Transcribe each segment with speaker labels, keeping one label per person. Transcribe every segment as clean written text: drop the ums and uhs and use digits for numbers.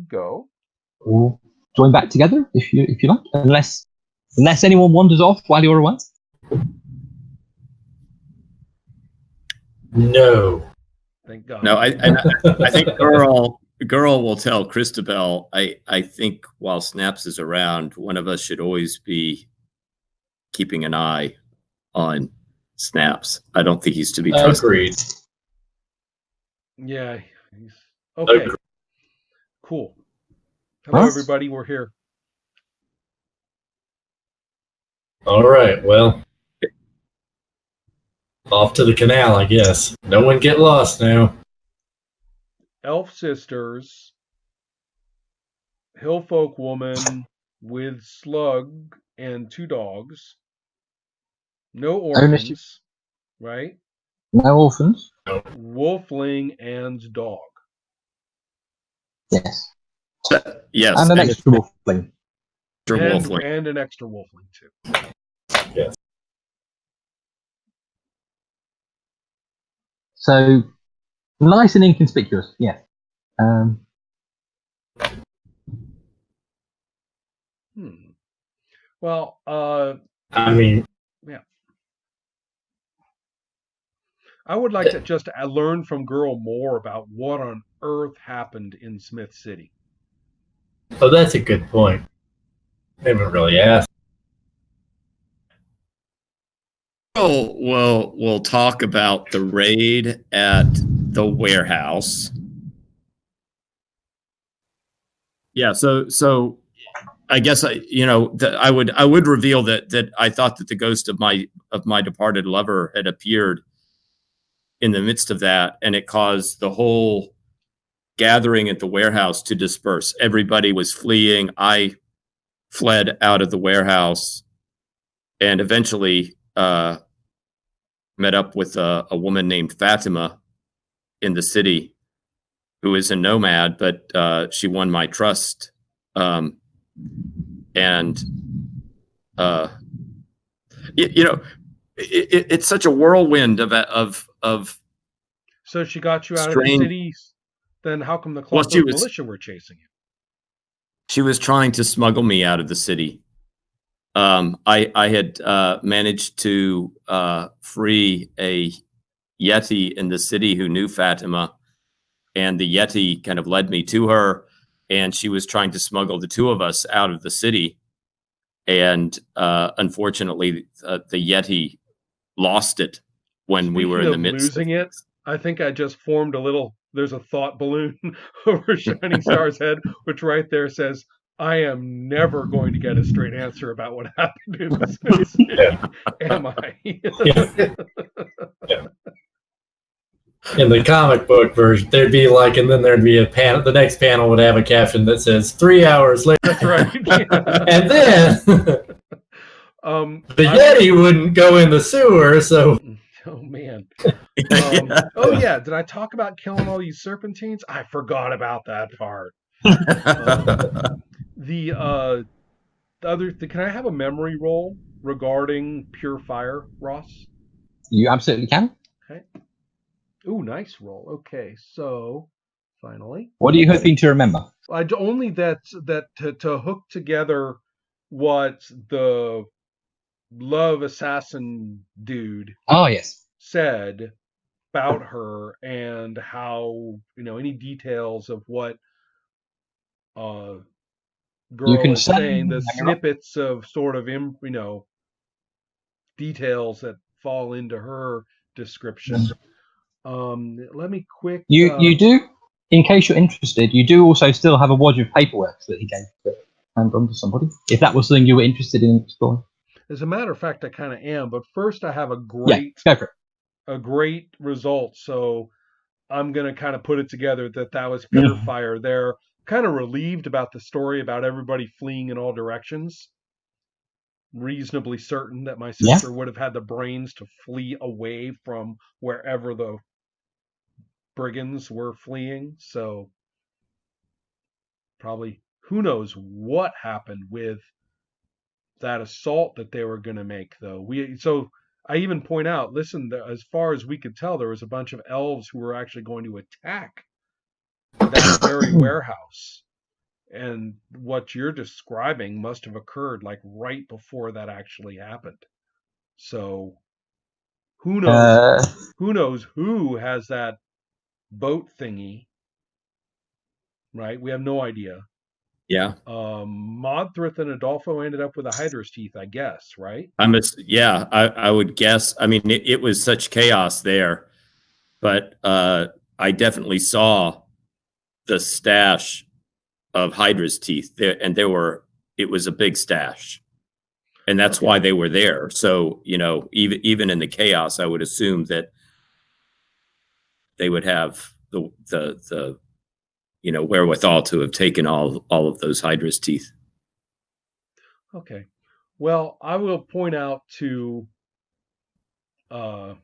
Speaker 1: go.
Speaker 2: Or join back together if you like, unless anyone wanders off while you're away.
Speaker 3: No.
Speaker 1: Thank God.
Speaker 4: No, I think girl will tell Christabel. I think while Snaps is around, one of us should always be keeping an eye on Snaps. I don't think he's to be trusted.
Speaker 3: Agreed.
Speaker 1: Yeah. Okay.
Speaker 3: Agreed.
Speaker 1: Cool. Hello,
Speaker 2: Huh?
Speaker 1: everybody. We're here.
Speaker 3: All right, well, off to the canal, I guess. No one get lost now.
Speaker 1: Elf sisters, hillfolk woman with slug and 2 dogs. No
Speaker 2: Ownership.
Speaker 1: orphans, right?
Speaker 2: No orphans.
Speaker 1: Wolfling and dog.
Speaker 2: Yes.
Speaker 4: Yes,
Speaker 2: And an extra wolfling.
Speaker 4: wolfling.
Speaker 1: And an extra wolfling, too.
Speaker 3: Yes.
Speaker 2: So nice and inconspicuous. Yeah.
Speaker 1: Well,
Speaker 3: I mean,
Speaker 1: yeah. I would like to just learn from Girl more about what on earth happened in Smith City.
Speaker 3: oh, that's a good point. I haven't really asked.
Speaker 4: We'll talk about the raid at the warehouse. Yeah, so I guess I would reveal that I thought that the ghost of my departed lover had appeared in the midst of that, and it caused the whole gathering at the warehouse to disperse. Everybody was fleeing. I fled out of the warehouse, and eventually met up with a woman named Fatima in the city, who is a nomad, but she won my trust. It's such a whirlwind of.
Speaker 1: So she got you out of the city. Then how come the Clockwork Militia were chasing you?
Speaker 4: She was trying to smuggle me out of the city. I had managed to free a Yeti in the city who knew Fatima, and the Yeti kind of led me to her, and she was trying to smuggle the two of us out of the city. And unfortunately, the Yeti lost it when we were in the midst
Speaker 1: of losing it. I think I just formed there's a thought balloon over Shining Star's head, which right there says, I am never going to get a straight answer about what happened in this city. Am I?
Speaker 3: Yeah. In the comic book version, there'd be and then there'd be a panel. The next panel would have a caption that says 3 hours later.
Speaker 1: That's right.
Speaker 3: And then the Yeti wouldn't go in the sewer, so.
Speaker 1: Oh, man. Oh, yeah. Did I talk about killing all these serpentines? I forgot about that part. The other thing, can I have a memory roll regarding Pure Fire, Ross?
Speaker 2: You absolutely can.
Speaker 1: Okay. Ooh, nice roll. Okay, so finally.
Speaker 2: What are you hoping to remember?
Speaker 1: Only that to hook together what the love assassin dude said about her, and how, any details of what Girl is saying, the snippets of sort of details that fall into her description. Let me quick.
Speaker 2: You do, in case you're interested, you do also still have a wad of paperwork that he gave to hand on to somebody, if that was something you were interested in exploring.
Speaker 1: As a matter of fact, I kind of am, but first I have a great result, so I'm going to kind of put it together that was Pure Fire. They're kind of relieved about the story about everybody fleeing in all directions. Reasonably certain that my sister would have had the brains to flee away from wherever the brigands were fleeing. So probably, who knows what happened with that assault that they were going to make, though. So I even point out, listen, as far as we could tell, there was a bunch of elves who were actually going to attack that very warehouse. And what you're describing must have occurred like right before that actually happened. So who knows? Who knows who has that boat thingy? Right? We have no idea.
Speaker 4: Yeah.
Speaker 1: Modthrith and Adolfo ended up with a Hydra's teeth, I guess, right?
Speaker 4: I would guess. I mean, it was such chaos there, but I definitely saw the stash of Hydra's teeth there, and it was a big stash, and that's why they were there. So, even in the chaos, I would assume that they would have the wherewithal to have taken all of those Hydra's teeth.
Speaker 1: Okay. Well, I will point out to I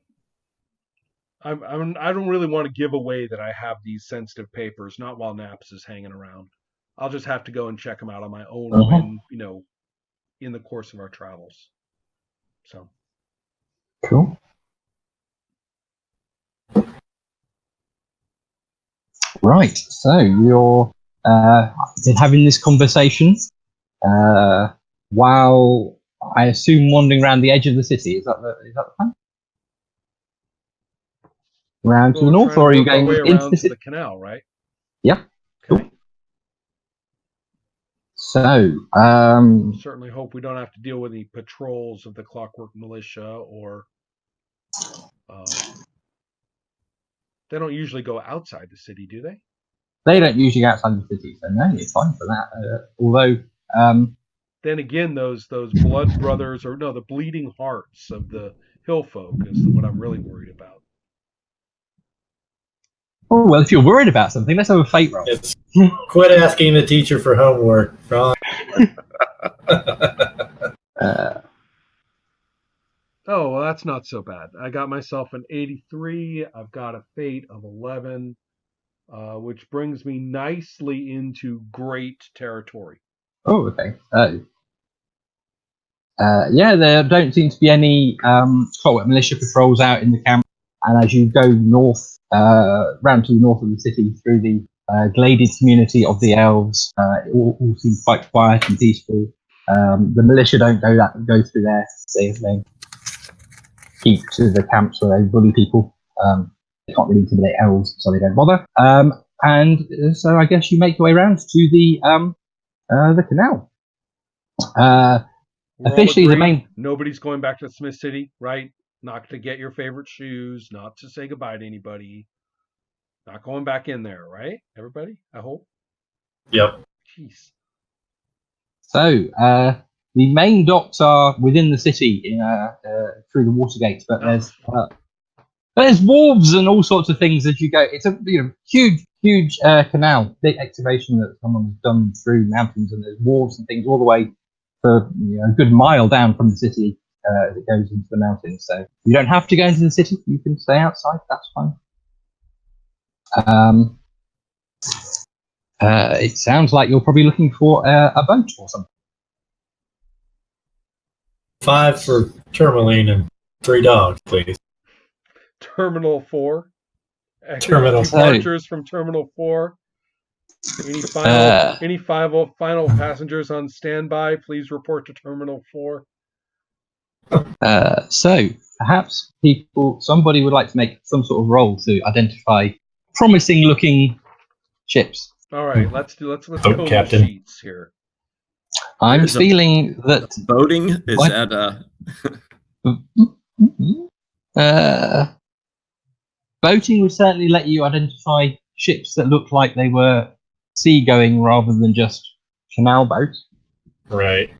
Speaker 1: don't really want to give away that I have these sensitive papers, not while Naps is hanging around. I'll just have to go and check them out on my own when, in the course of our travels. So.
Speaker 2: Cool. Right. So you're been having this conversation while I assume wandering around the edge of the city. Is that the plan? Around to the north, or are you going into the city?
Speaker 1: The canal, right?
Speaker 2: Yeah.
Speaker 1: Okay.
Speaker 2: Cool. So,
Speaker 1: certainly hope we don't have to deal with any patrols of the Clockwork Militia, or they don't usually go outside the city, do they?
Speaker 2: They don't usually go outside the city, so no, it's fine for that. Although,
Speaker 1: then again, those blood brothers, or no, the bleeding hearts of the hill folk is what I'm really worried about.
Speaker 2: Oh, well, if you're worried about something, let's have a fate roll.
Speaker 3: Quit asking the teacher for homework, Ron.
Speaker 1: Oh, well, that's not so bad. I got myself an 83. I've got a fate of 11, which brings me nicely into great territory.
Speaker 2: Oh, okay. Yeah, there don't seem to be any Clockwork Militia patrols out in the camp. And as you go north, round to the north of the city through the gladed community of the elves, it all seems quite quiet and peaceful. The militia don't go through there. They keep to the camps where they bully people. They can't really intimidate elves, so they don't bother. And so I guess you make your way around to the canal. Officially, the main.
Speaker 1: Nobody's going back to Smith City, right? Not to get your favorite shoes, not to say goodbye to anybody. Not going back in there, right? Everybody, I hope.
Speaker 3: Yep.
Speaker 1: Jeez.
Speaker 2: So, the main docks are within the city through the water gates, but there's wharves and all sorts of things as you go. It's a huge canal, big excavation that someone's done through mountains, and there's wharves and things all the way for a good mile down from the city as it goes into the mountains. So you don't have to go into the city; you can stay outside. That's fine. It sounds like you're probably looking for a boat or something.
Speaker 3: 5 for Tourmaline and 3 dogs, please.
Speaker 1: Terminal 4.
Speaker 3: Terminal
Speaker 1: departures from Terminal 4. Any final passengers on standby? Please report to Terminal 4.
Speaker 2: So perhaps somebody would like to make some sort of roll to identify promising-looking ships.
Speaker 1: All right, let's go
Speaker 3: Captain.
Speaker 1: the sheets here.
Speaker 2: I'm feeling that
Speaker 4: boating is
Speaker 2: that boating would certainly let you identify ships that look like they were seagoing rather than just canal boats.
Speaker 3: Right.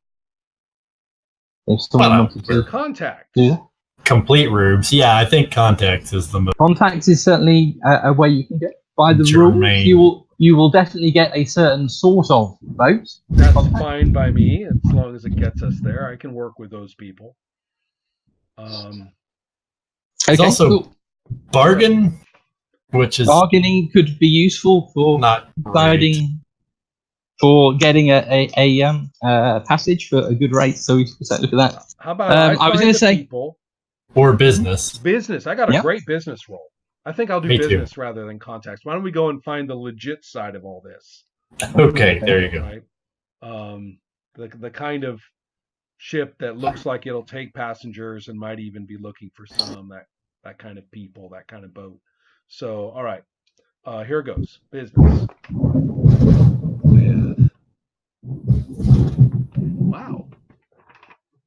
Speaker 2: If someone wanted to
Speaker 1: contact.
Speaker 2: Yeah.
Speaker 3: Complete rubes. Yeah, I think contacts is the most.
Speaker 2: Contacts is certainly a way you can get. By the rules, you will definitely get a certain sort of boat.
Speaker 1: That's fine by me, as long as it gets us there. I can work with those people.
Speaker 3: It's also bargain, which is
Speaker 2: bargaining could be useful for deciding for getting a passage for a good rate. So we can look at that.
Speaker 1: How about
Speaker 2: I was going to say
Speaker 1: people,
Speaker 3: or business.
Speaker 1: Business. I got a great business role. I think I'll do business rather than contacts. Why don't we go and find the legit side of all this?
Speaker 3: Okay, there you go.
Speaker 1: Right. The kind of ship that looks like it'll take passengers and might even be looking for some that kind of people, that kind of boat. So, all right, here goes. Business. With wow,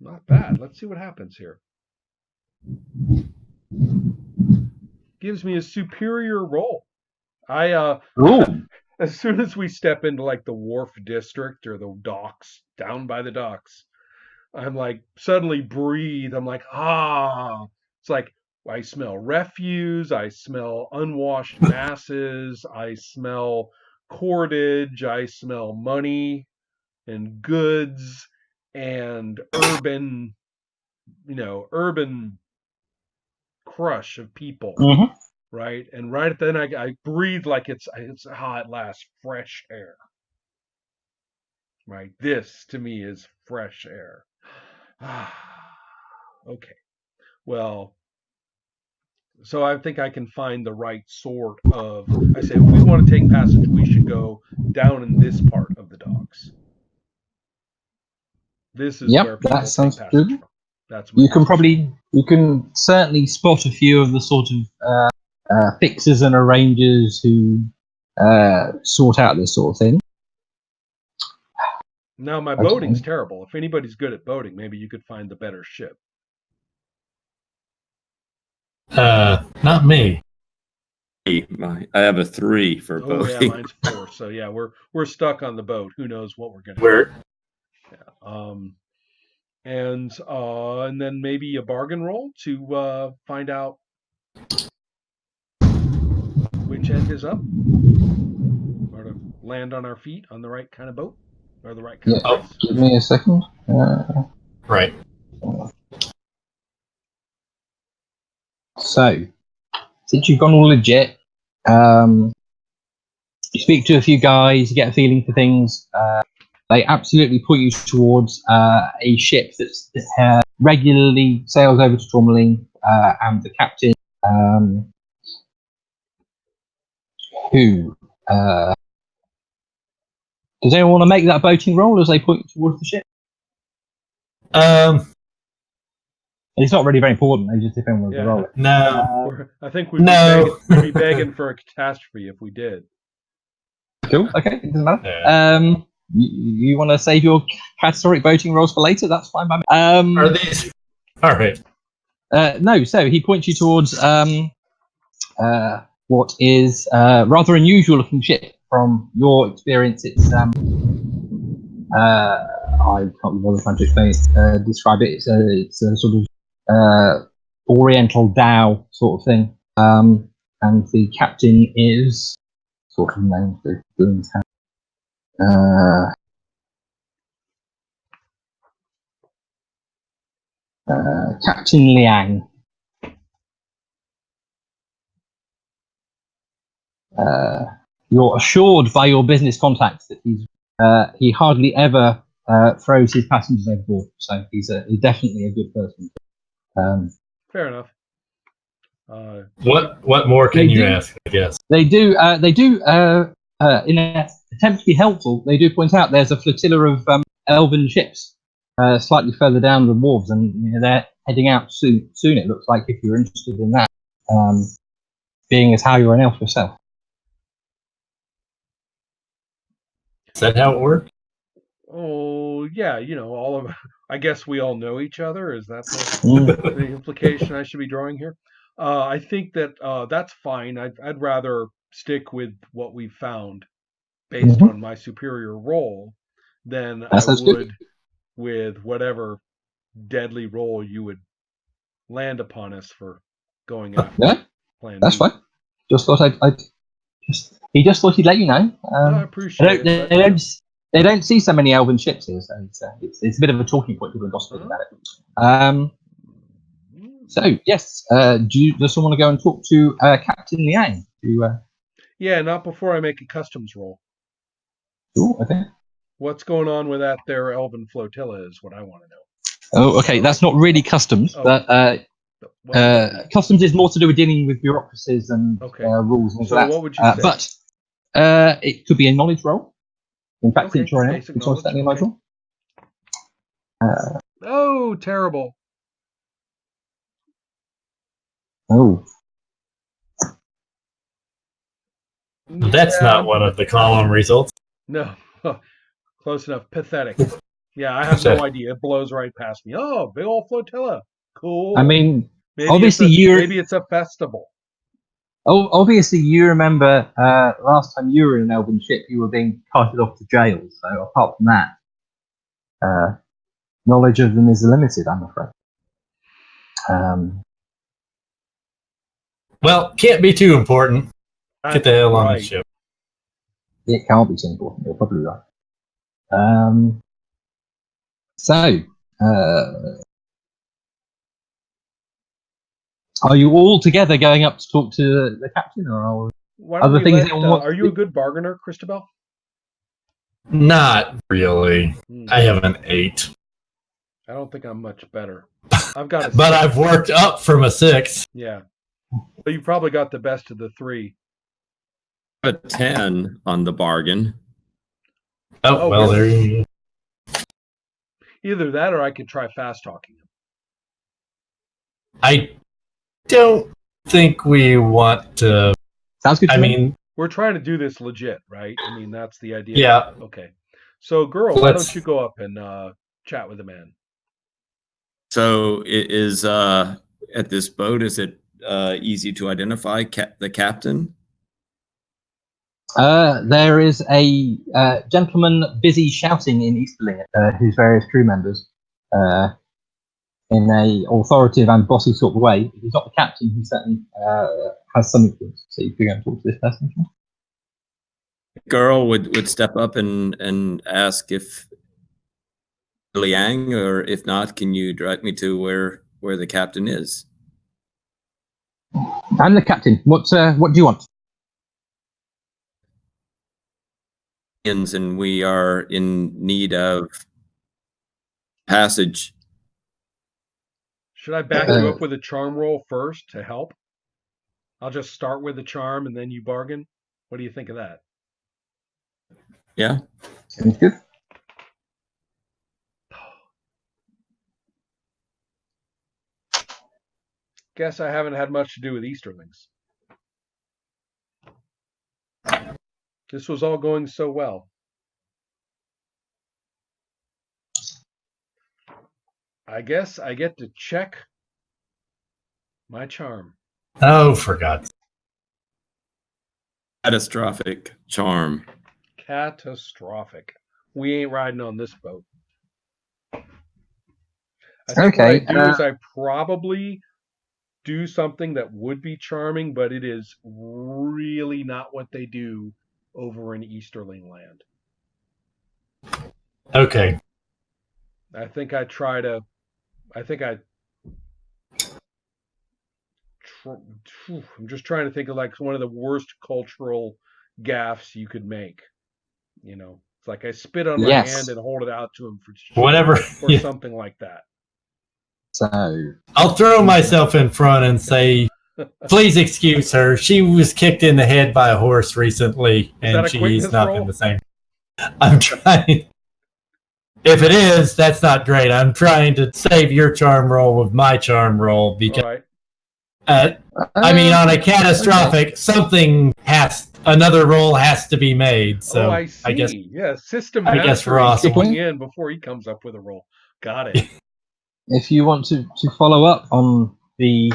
Speaker 1: not bad. Let's see what happens here. Gives me a superior roll. I as soon as we step into like the wharf district or the docks, down by the docks, I'm like suddenly breathe. I'm like, it's like I smell refuse, I smell unwashed masses, I smell cordage, I smell money and goods and urban crush of people,
Speaker 2: Mhm.
Speaker 1: right? And right then I breathe like it's at last fresh air, right? This to me is fresh air. Okay, well, so I think I can find the right sort of. I say, if we want to take passage, we should go down in this part of the docks. This is where
Speaker 2: Yep,
Speaker 1: people
Speaker 2: that
Speaker 1: take
Speaker 2: sounds
Speaker 1: passage
Speaker 2: good.
Speaker 1: from. That's my
Speaker 2: You can certainly spot a few of the sort of fixers and arrangers who sort out this sort of thing.
Speaker 1: Now my
Speaker 2: Okay.
Speaker 1: boating's terrible. If anybody's good at boating, maybe you could find the better ship.
Speaker 3: Not me.
Speaker 4: I have a 3 for
Speaker 1: Oh yeah,
Speaker 4: boating.
Speaker 1: mine's 4. So yeah, we're stuck on the boat. Who knows what we're gonna do?
Speaker 3: Where?
Speaker 1: And then maybe a bargain roll to find out which end is up, or to land on our feet on the right kind of boat, or the right kind of price.
Speaker 2: Give me a second.
Speaker 3: Right.
Speaker 2: So, since you've gone all legit, you speak to a few guys, you get a feeling for things. They absolutely point you towards a ship that regularly sails over to Tourmaline, and the captain, who does anyone want to make that boating roll as they point you towards the ship? It's not really very important. They just depend on the roll.
Speaker 3: No.
Speaker 1: I think we'd be begging for a catastrophe if we did.
Speaker 2: Cool. Okay, it doesn't matter.
Speaker 3: Yeah.
Speaker 2: You want to save your catastrophic boating rolls for later? That's fine by me.
Speaker 3: Are these? All right.
Speaker 2: No. So he points you towards what is rather unusual looking ship. From your experience, it's I can't bother trying to describe it. It's a sort of Oriental dhow sort of thing, and the captain is sort of named the Boone's House. Captain Liang. You're assured by your business contacts that he hardly ever throws his passengers overboard, so he's definitely a good person.
Speaker 1: Fair enough.
Speaker 3: What more can you ask? I guess
Speaker 2: they do. In an attempt to be helpful, they do point out there's a flotilla of elven ships slightly further down the wharves, and they're heading out soon. It looks like, if you're interested in that, being as how you're an elf yourself.
Speaker 3: Is that how it works?
Speaker 1: Oh yeah, I guess we all know each other. Is that the implication I should be drawing here? I think that that's fine. I'd rather stick with what we found based on my superior role than I would with whatever deadly role you would land upon us for going after.
Speaker 2: Yeah, that's fine. Just thought he just thought he'd let you know.
Speaker 1: I appreciate it.
Speaker 2: They don't see so many elven ships here, so it's a bit of a talking point. People are gossiping about it. So yes, does someone want to go and talk to Captain Liang?
Speaker 1: Yeah, not before I make a customs roll.
Speaker 2: Ooh, okay.
Speaker 1: What's going on with that there elven flotilla is what I want to know.
Speaker 2: Oh, okay. That's not really customs, but customs is more to do with dealing with bureaucracies and rules and
Speaker 1: so
Speaker 2: that.
Speaker 1: What would you say?
Speaker 2: But it could be a knowledge roll. In fact,
Speaker 1: Okay,
Speaker 2: it's right now.
Speaker 1: basic
Speaker 2: It's all
Speaker 1: knowledge,
Speaker 2: standing in my
Speaker 1: okay.
Speaker 2: drawer.
Speaker 1: Oh, terrible.
Speaker 2: Oh.
Speaker 3: That's not one of the column results.
Speaker 1: No. Close enough. Pathetic. Yeah, I have no idea. It blows right past me. Oh, big old flotilla. Cool.
Speaker 2: I mean,
Speaker 1: maybe
Speaker 2: obviously
Speaker 1: maybe it's a festival.
Speaker 2: Oh, obviously you remember last time you were in an Elven ship, you were being carted off to jail. So apart from that, knowledge of them is limited, I'm afraid.
Speaker 3: Well, can't be too important. Get the hell on the ship.
Speaker 2: It can't be too important. You're probably right. Are you all together going up to talk to the captain, or are
Speaker 1: Why don't
Speaker 2: other
Speaker 1: we
Speaker 2: things?
Speaker 1: are you a good bargainer, Christabel?
Speaker 3: Not really. I have an 8.
Speaker 1: I don't think I'm much better. I've got a
Speaker 3: but
Speaker 1: 6.
Speaker 3: I've worked up from a 6.
Speaker 1: Yeah. So you probably got the best of the 3.
Speaker 4: A 10 on the bargain.
Speaker 3: Oh, well,
Speaker 1: really?
Speaker 3: there you go.
Speaker 1: Either that or I could try fast talking him.
Speaker 3: I don't think we want to.
Speaker 2: Sounds good to me.
Speaker 3: mean,
Speaker 1: we're trying to do this legit, right? I mean, that's the idea.
Speaker 3: Yeah.
Speaker 1: Okay. So, girl, why don't you go up and chat with the man?
Speaker 4: So, it is at this boat, is it easy to identify the captain?
Speaker 2: There is a gentleman busy shouting in Easterling at his various crew members in a authoritative and bossy sort of way. If he's not the captain, he certainly has some influence. So you can go and talk to this person.
Speaker 4: Girl would step up and ask if Liang, or if not, can you direct me to where the captain is?
Speaker 2: I'm the captain. What do you want?
Speaker 4: And we are in need of passage.
Speaker 1: Should I back you up with a charm roll first to help? I'll just start with the charm and then you bargain. What do you think of that?
Speaker 4: Yeah.
Speaker 2: Sounds good.
Speaker 1: Guess I haven't had much to do with Easterlings. This was all going so well. I guess I get to check my charm.
Speaker 3: Oh, for God's sake.
Speaker 4: Catastrophic charm.
Speaker 1: Catastrophic. We ain't riding on this boat. I think
Speaker 2: Okay,
Speaker 1: what I do is I probably do something that would be charming, but it is really not what they do over in Easterling land.
Speaker 3: Okay.
Speaker 1: I'm just trying to think of like one of the worst cultural gaffes you could make. You know, it's like I spit on my hand and hold it out to him for
Speaker 3: whatever,
Speaker 1: or something like that.
Speaker 2: So
Speaker 3: I'll throw myself in front and say, please excuse her. She was kicked in the head by a horse recently, and she's not been the same. I'm trying. If it is, that's not great. I'm trying to save your charm roll with my charm roll because, I mean, on a catastrophic, another roll has to be made. So
Speaker 1: I see.
Speaker 3: I guess,
Speaker 1: yeah, system master going in before he comes up with a roll. Got it.
Speaker 2: If you want to follow up on the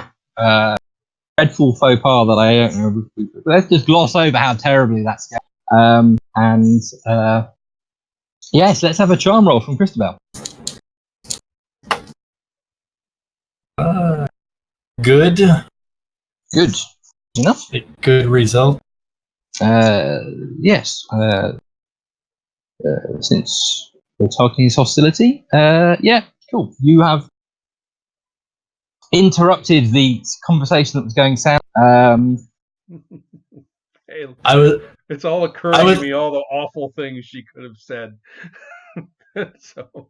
Speaker 2: dreadful faux pas that I don't know, let's just gloss over how terribly that's going. Yes, let's have a charm roll from Christabel.
Speaker 3: Good.
Speaker 2: Good enough.
Speaker 3: Good result.
Speaker 2: Yes. Since we're talking his hostility, yeah, cool. You have interrupted the conversation that was going south.
Speaker 1: Hey,
Speaker 3: I was.
Speaker 1: It's all occurring to me, all the awful things she could have said. So.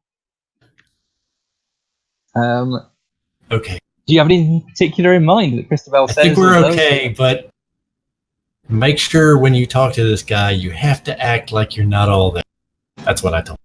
Speaker 3: Okay.
Speaker 2: Do you have anything particular in mind that Christabel says?
Speaker 3: I think we're okay, but make sure when you talk to this guy, you have to act like you're not all that. That's what I told